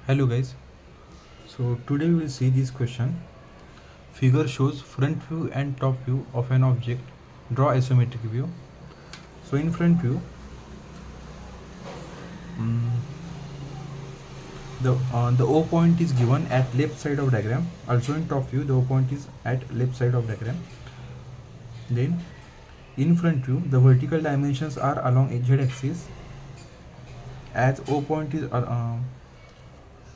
Hello guys, so today we will see this question. Figure shows front view and top view of an object. Draw isometric view. So in front view, the O point is given at left side of diagram. Also in top view, the O point is at left side of diagram. Then in front view, the vertical dimensions are along z axis as O point is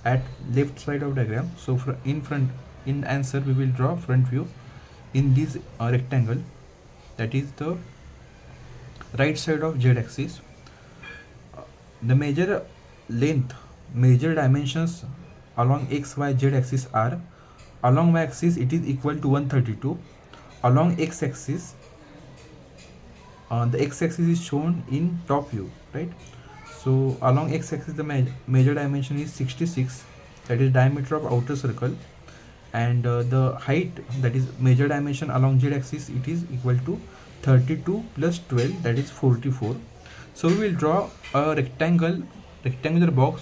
at left side of diagram. So in answer we will draw front view in this rectangle, that is the right side of z axis. The major length, major dimensions along x y z axis are: along y axis it is equal to 132, along x axis the x axis is shown in top view, right? So along x axis the major dimension is 66, that is diameter of outer circle, and the height, that is major dimension along z axis, it is equal to 32 plus 12, that is 44. So we will draw a rectangular box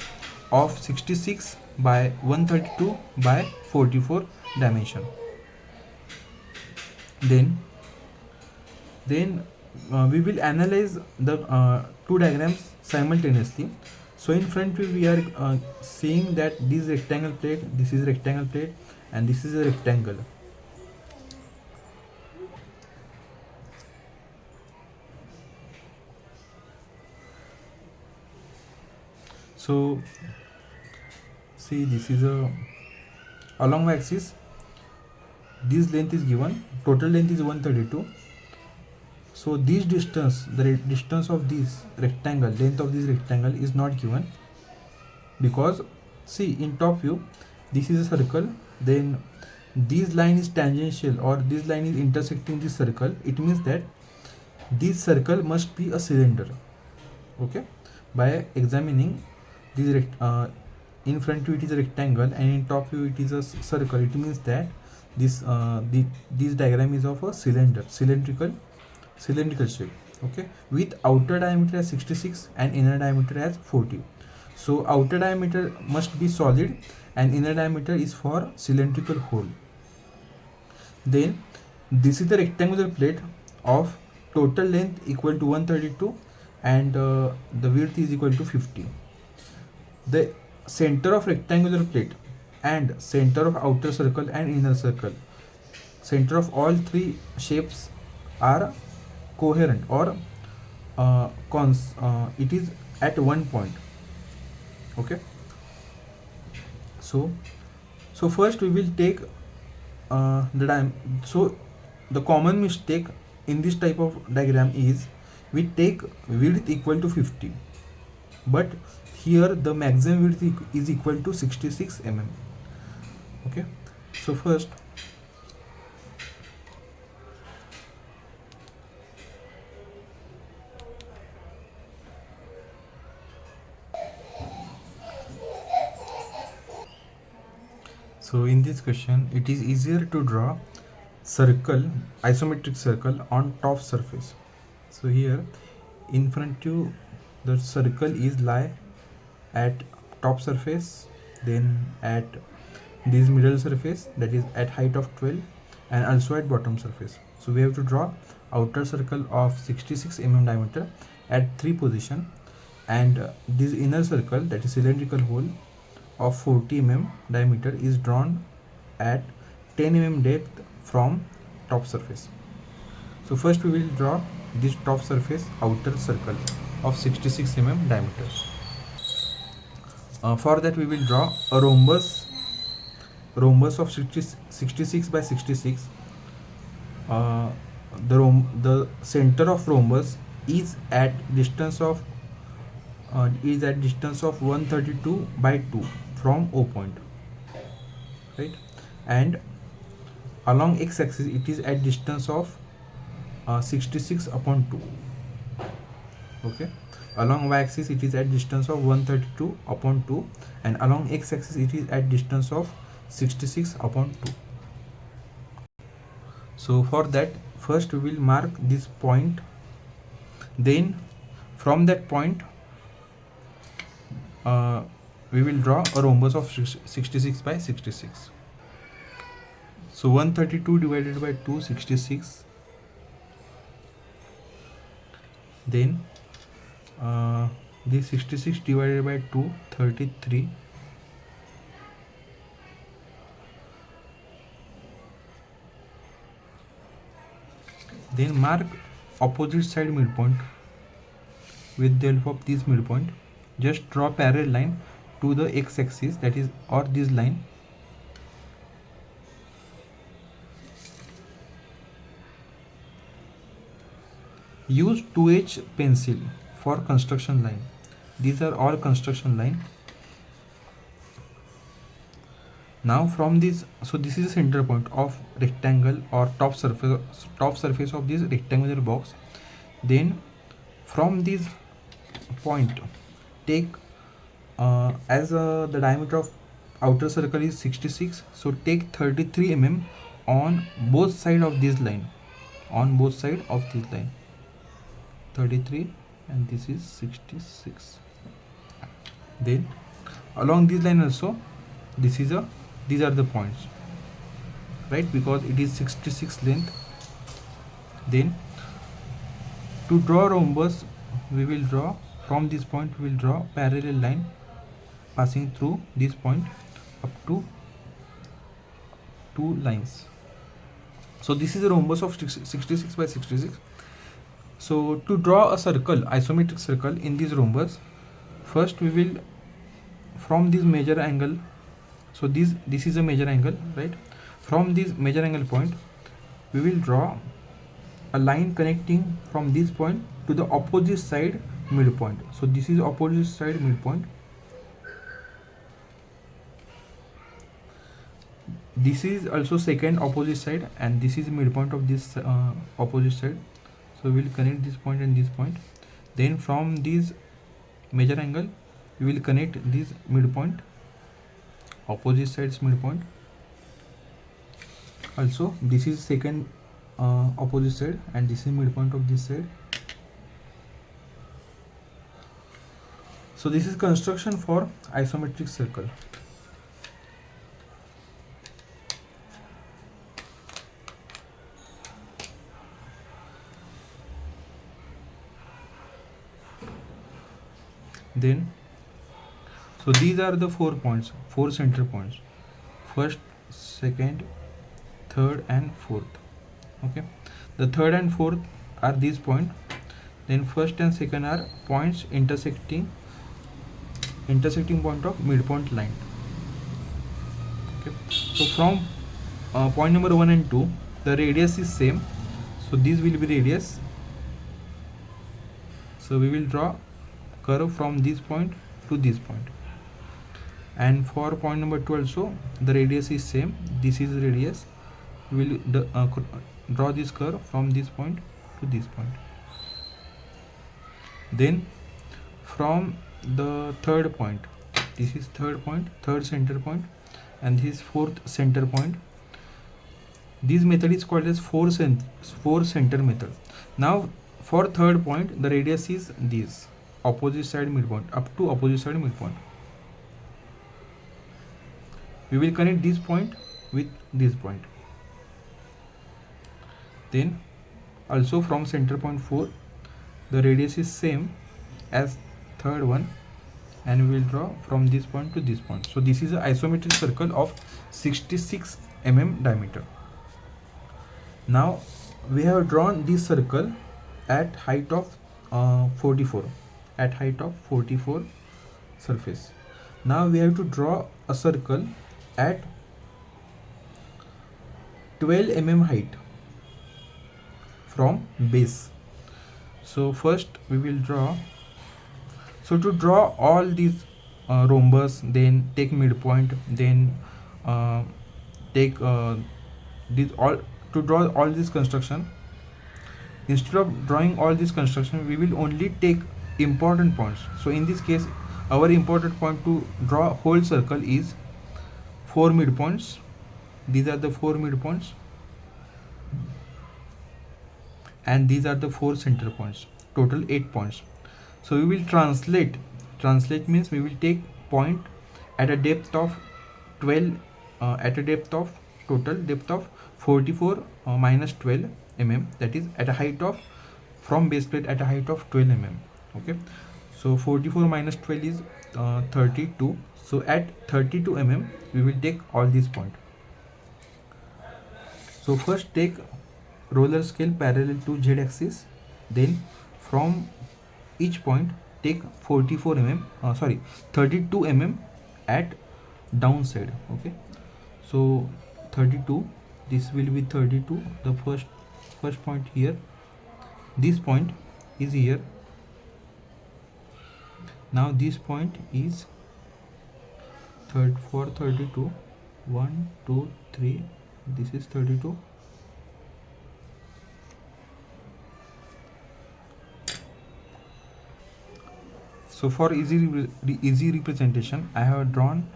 of 66 by 132 by 44 dimension. Then we will analyze the two diagrams simultaneously. So in front view we are seeing that this rectangle plate, this is rectangle plate, and this is a rectangle. So see, this is a along y axis, this length is given, total length is 132. So this distance, the distance of this rectangle, length of this rectangle is not given, because see in top view this is a circle, then this line is tangential or this line is intersecting this circle. It means that this circle must be a cylinder. Okay, by examining this in front view it is a rectangle and in top view it is a circle. It means that this diagram is of a cylindrical shape. Okay, with outer diameter as 66 and inner diameter as 40. So outer diameter must be solid and inner diameter is for cylindrical hole. Then this is the rectangular plate of total length equal to 132 and the width is equal to 50. The center of rectangular plate and center of outer circle and inner circle, center of all three shapes are coherent or it is at one point. Okay, so first we will take so the common mistake in this type of diagram is we take width equal to 50, but here the maximum width is equal to 66 mm. Okay, so first so in this question it is easier to draw circle, isometric circle on top surface. So here in front you the circle is lie at top surface, then at this middle surface, that is at height of 12, and also at bottom surface. So we have to draw outer circle of 66 mm diameter at 3 position, and this inner circle, that is cylindrical hole of 40 mm diameter, is drawn at 10 mm depth from top surface. So first we will draw this top surface outer circle of 66 mm diameter. For that we will draw a rhombus of 66 by 66. The center of rhombus is at distance of 132 by 2 from O point, right? And along x axis it is at distance of 66 upon 2. Okay, along y axis it is at distance of 132 upon 2, and along x axis it is at distance of 66 upon 2. So for that, first we will mark this point, then from that point we will draw a rhombus of 66 by 66. So 132 divided by 2, 66. Then this 66 divided by 2, 33. Then mark opposite side midpoint with the help of this midpoint. Just draw parallel line to the x-axis, that is, or this line. Use 2H pencil for construction line. These are all construction line. Now from this, so this is the center point of rectangle or top surface of this rectangular box. Then from this point, take as the diameter of outer circle is 66, so take 33 mm on both sides of this line. On both sides of this line, 33, and this is 66. Then along this line also, these are the points, right? Because it is 66 length. Then to draw rhombus, we will draw from this point. We will draw parallel line passing through this point up to 2 lines. So this is a rhombus of 66 by 66. So to draw a circle, isometric circle in this rhombus, first we will, from this major angle, so this is a major angle, right? From this major angle point, we will draw a line connecting from this point to the opposite side midpoint. So this is opposite side midpoint. This is also second opposite side, and this is midpoint of this opposite side. So we will connect this point and this point. Then from this major angle, we will connect this midpoint, opposite sides midpoint. Also this is second opposite side, and this is midpoint of this side. So this is construction for isometric circle. Then, so these are the 4 points, 4 center points, first, second, third and fourth. Okay, the third and fourth are these points. Then first and second are points intersecting point of midpoint line. Okay, so from point number 1 and 2, the radius is same, so this will be radius. So we will draw curve from this point to this point. And for point number 2 also, the radius is same, this is radius. We will draw this curve from this point to this point. Then from the third point, this is third point, third center point, and this is fourth center point. This method is called as four center method. Now for third point, the radius is this, opposite side midpoint, up to opposite side midpoint. We will connect this point with this point. Then also from center point 4, the radius is same as third one, and we will draw from this point to this point. So this is an isometric circle of 66 mm diameter. Now we have drawn this circle at height of 44, at height of 44 surface. Now we have to draw a circle at 12 mm height from base. So first we will draw. So to draw all these rhombus, then take midpoint, then take this all, to draw all this construction. Instead of drawing all this construction, we will only take important points. So in this case, our important point to draw whole circle is 4 midpoints. These are the 4 midpoints, and these are the 4 center points, total 8 points. So we will translate means we will take point at a depth of 12 at a depth of total depth of 44 minus 12 mm, that is at a height of from base plate at a height of 12 mm. Okay, so 44 minus 12 is 32. So at 32 mm we will take all these points. So first take roller scale parallel to z axis, then from each point take 44 mm 32 mm at downside. Okay, so 32, this will be 32, the first point here, this point is here, now this point is for 32, 1 2 3, this is 32. So for easy representation, I have drawn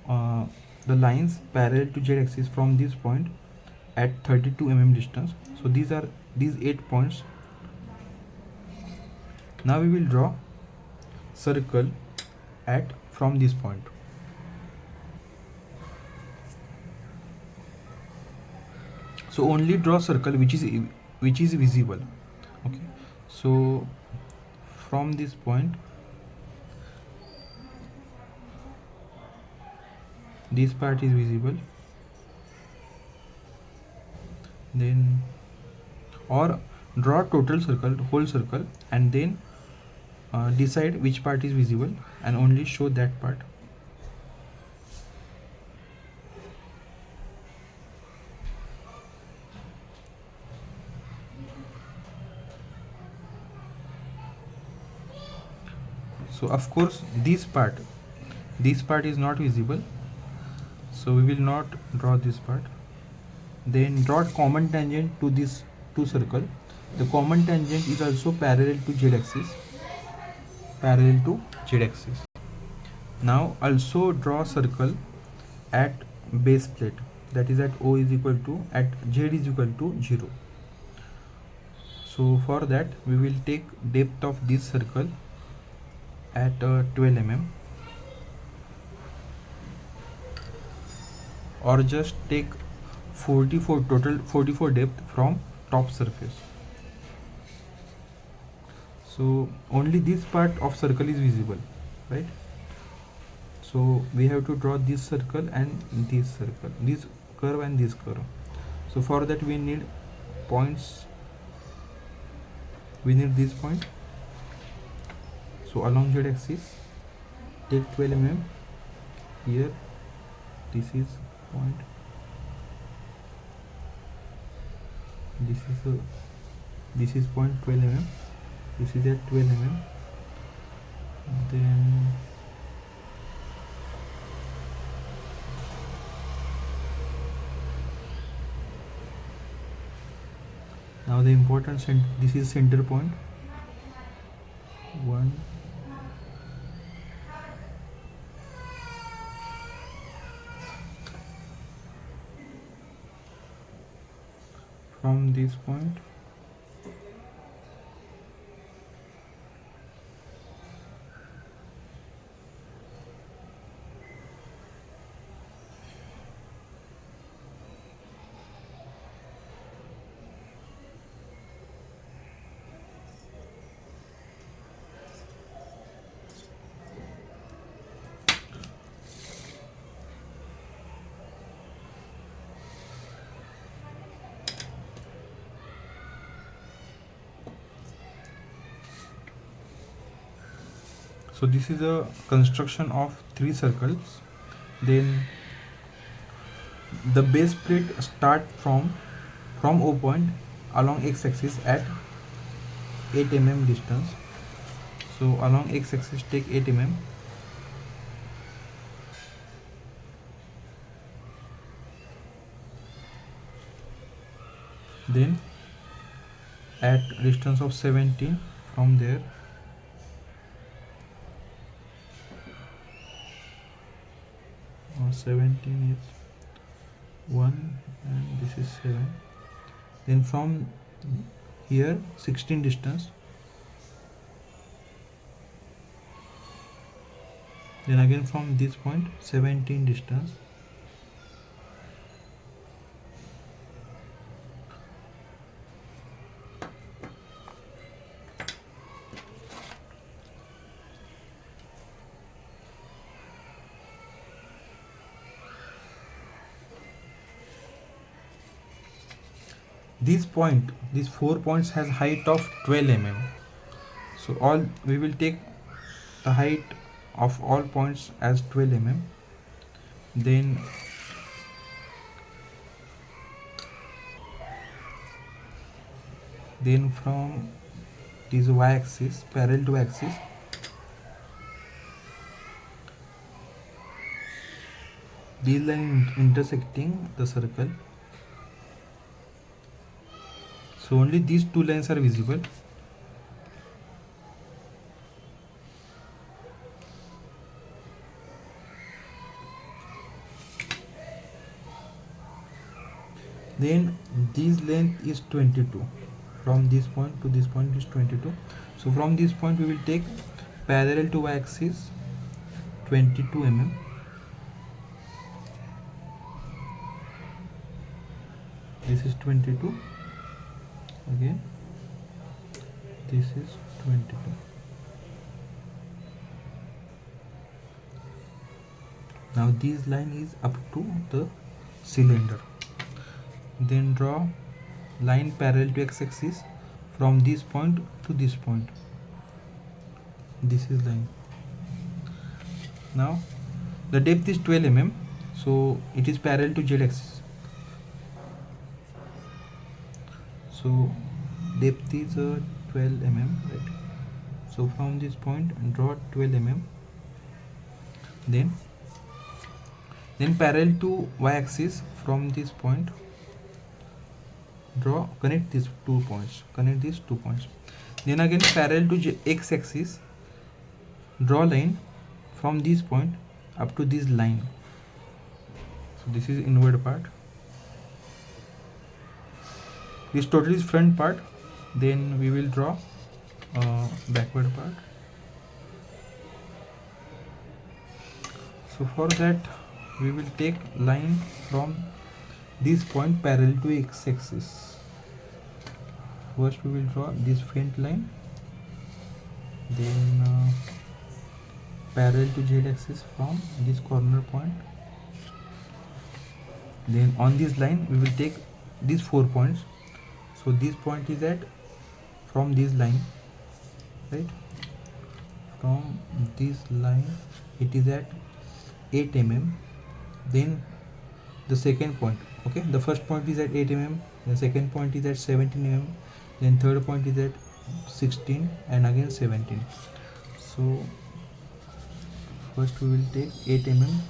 the lines parallel to z axis from this point at 32 mm distance. So these are these 8 points. Now we will draw circle at from this point. So only draw circle which is visible. Okay, so from this point this part is visible, then or draw total circle, whole circle, and then decide which part is visible and only show that part. So of course this part is not visible, so we will not draw this part. Then draw common tangent to this two circle. The common tangent is also parallel to z axis. Now also draw circle at base plate, that is at O is equal to, at Z is equal to 0. So for that we will take depth of this circle at 12 mm, or just take 44 total 44 depth from top surface. So only this part of circle is visible, right? So we have to draw this circle and this circle, this curve and this curve. So for that we need points, we need this point. So along z axis take 12 mm here, this is point, this is point 12 mm, this is at 12 mm. Then now the important this is center point, 1 from this point. So this is a construction of 3 circles. Then the base plate start from O point along x-axis at 8 mm distance. So along x-axis take 8 mm. Then at distance of 17 from there, or 17 is 1 and this is 7. Then from here 16 distance, Then again from this point 17 distance. This point, these 4 points has height of 12 mm. So all we will take the height of all points as 12 mm. Then from this y-axis parallel to axis, these line intersecting the circle. So only these two lines are visible. Then this length is 22. From this point to this point is 22. So from this point we will take parallel to y-axis 22 mm. This is 22. Again this is 22. Now this line is up to the cylinder. Then draw line parallel to x-axis from this point to this point. This is line. Now the depth is 12 mm, so it is parallel to z-axis. So depth is 12 mm, right? So from this point draw 12 mm. Then parallel to y-axis from this point connect these 2 points. Then again parallel to x-axis draw line from this point up to this line. So this is inward part. This total is front part. Then we will draw backward part. So for that we will take line from this point parallel to x-axis. First we will draw this faint line, then parallel to z-axis from this corner point. Then on this line we will take these 4 points. So this point is at from this line, right? From this line it is at 8 mm. Then the second point, okay, the first point is at 8 mm, the second point is at 17 mm, then third point is at 16 and again 17. So first we will take 8 mm.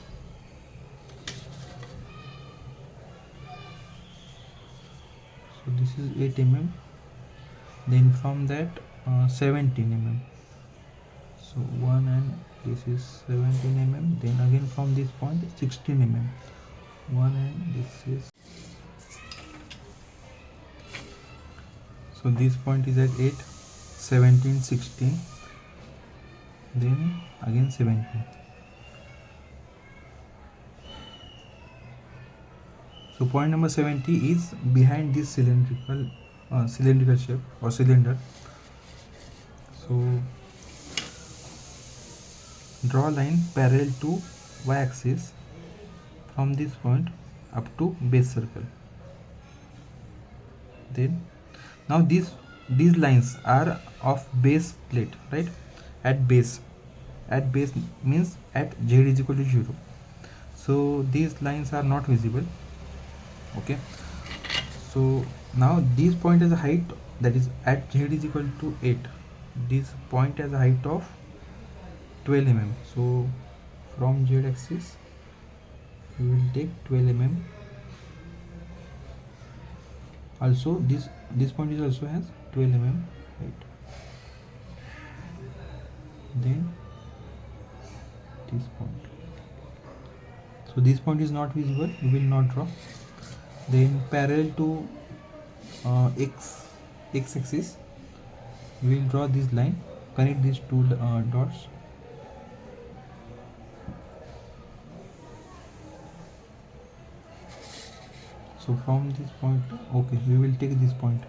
So this is 8 mm. Then from that 17 mm. So 1 and this is 17 mm. Then again from this point 16 mm. 1 and this is, so this point is at 8, 17, 16, then again 17. So point number 70 is behind this cylindrical shape or cylinder. So draw line parallel to y-axis from this point up to base circle. Then now these lines are of base plate, right? At base means at z is equal to 0. So these lines are not visible, okay? So now this point has a height, that is at z is equal to 8. This point has a height of 12 mm. So from z axis we will take 12 mm. Also this point is also has 12 mm, right? Then this point. So this point is not visible, we will not draw. Then parallel to x-axis we will draw this line, connect these two dots. So from this point, okay, we will take this point.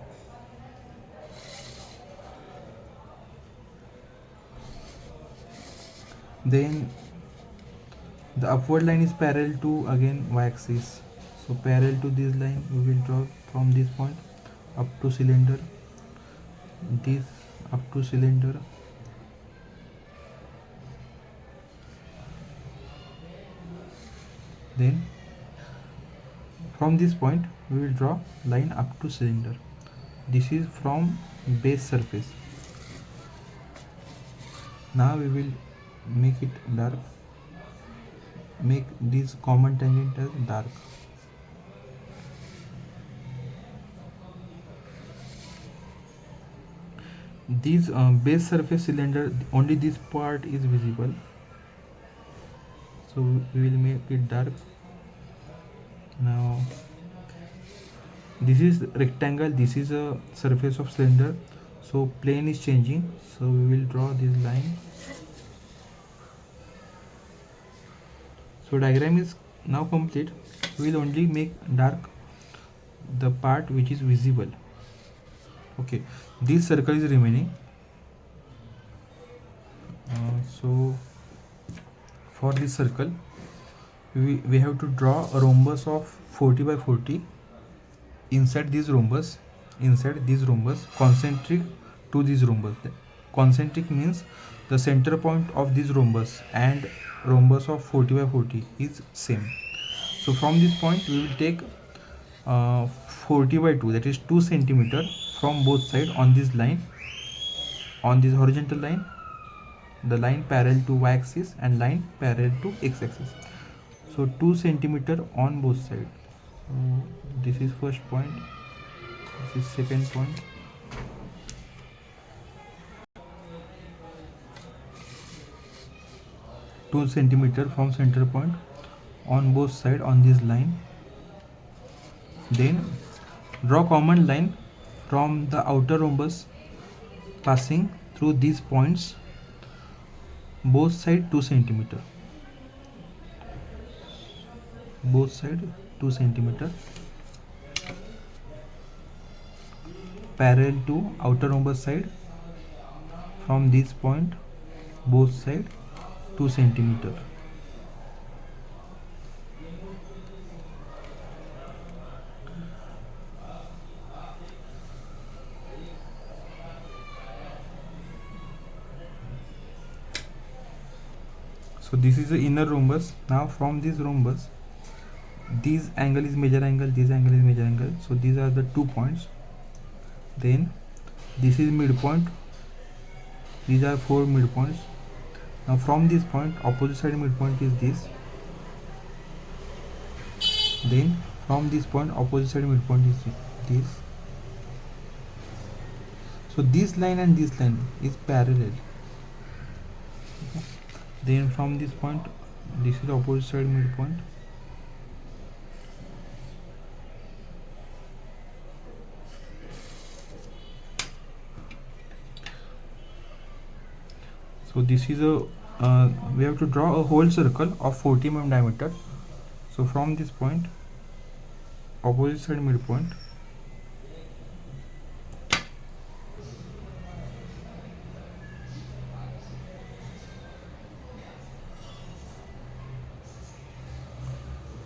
Then the upward line is parallel to again y-axis. So parallel to this line, we will draw from this point up to cylinder, this up to cylinder, then from this point we will draw line up to cylinder. This is from base surface. Now we will make it dark, make this common tangent as dark. This base surface cylinder, only this part is visible, so we will make it dark. Now this is rectangle, this is a surface of cylinder, so plane is changing, so we will draw this line. So diagram is now complete. We will only make dark the part which is visible. Okay, this circle is remaining. So for this circle we have to draw a rhombus of 40 by 40 inside this rhombus, concentric to this rhombus. Concentric means the center point of this rhombus and rhombus of 40 by 40 is same. So from this point we will take 40 by 2, that is 2 centimeter from both sides on this line, on this horizontal line, the line parallel to y-axis and line parallel to x-axis. So 2 centimeter on both sides. So this is first point, this is second point. Two centimeter from center point on both sides on this line. Then draw common line from the outer rhombus passing through these points, both side 2 centimeter, both side 2 centimeter, parallel to outer rhombus side from this point, both side 2 centimeter. So this is the inner rhombus. Now from this rhombus, this angle is major angle, this angle is major angle, so these are the 2 points. Then this is midpoint, these are 4 midpoints. Now from this point, opposite side midpoint is this. Then from this point, opposite side midpoint is this. So this line and this line is parallel. Okay. Then from this point, this is opposite side midpoint. So this is a we have to draw a whole circle of 40 mm diameter. So from this point, opposite side midpoint,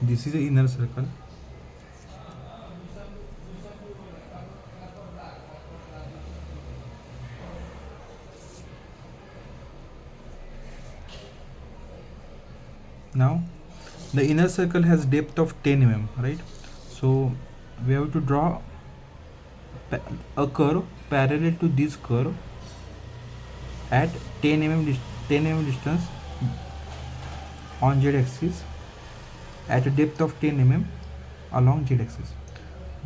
this is the inner circle. Now the inner circle has depth of 10 mm, right? So we have to draw a curve parallel to this curve at 10 mm distance on z axis at a depth of 10 mm along z axis.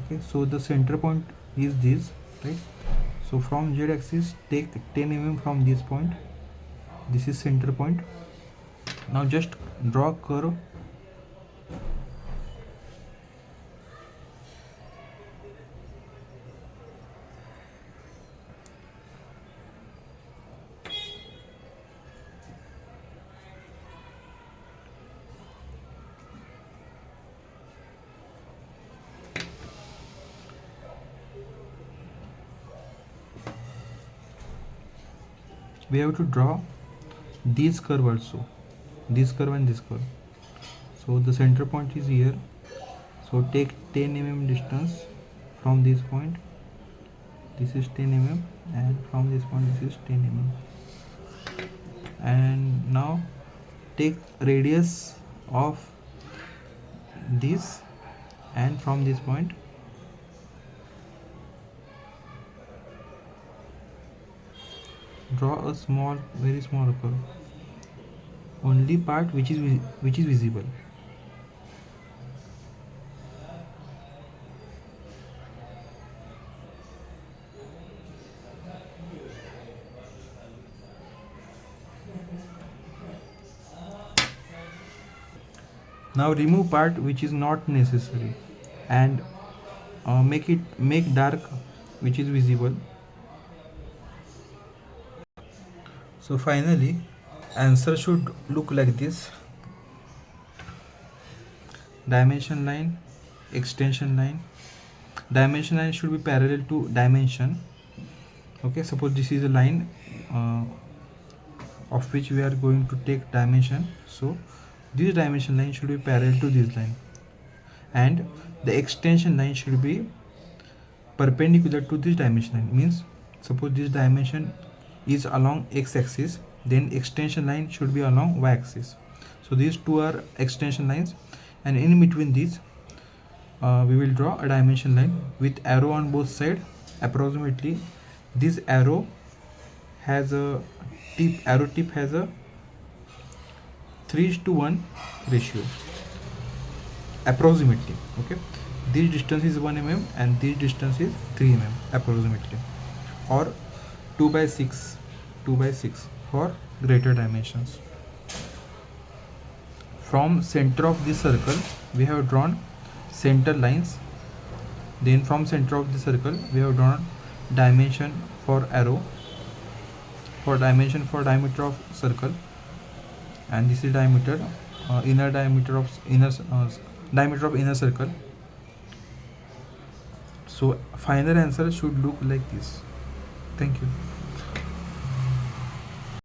Okay, so the center point is this, right? So from z axis take 10 mm from this point, this is center point. Now just draw a curve we have to draw this curve also, this curve and this curve. So the center point is here, so take 10 mm distance from this point, this is 10 mm, and from this point this is 10 mm. And now take radius of this, and from this point draw a small, very small curve, only part which is visible. Now remove part which is not necessary, and make dark which is visible. So finally answer should look like this: dimension line, extension line. Dimension line should be parallel to dimension. Okay, suppose this is a line of which we are going to take dimension, so this dimension line should be parallel to this line, and the extension line should be perpendicular to this dimension line. Means suppose this dimension is along x-axis, then extension line should be along y-axis. So these two are extension lines, and in between these we will draw a dimension line with arrow on both sides. Approximately this arrow has a arrow tip has a 3:1 ratio approximately. Okay, this distance is 1 mm and this distance is 3 mm approximately, or 2/6 for greater dimensions. From center of this circle we have drawn center lines, then from center of the circle we have drawn dimension for arrow, for dimension for diameter of circle, and this is diameter, diameter of inner circle. So final answer should look like this. Thank you.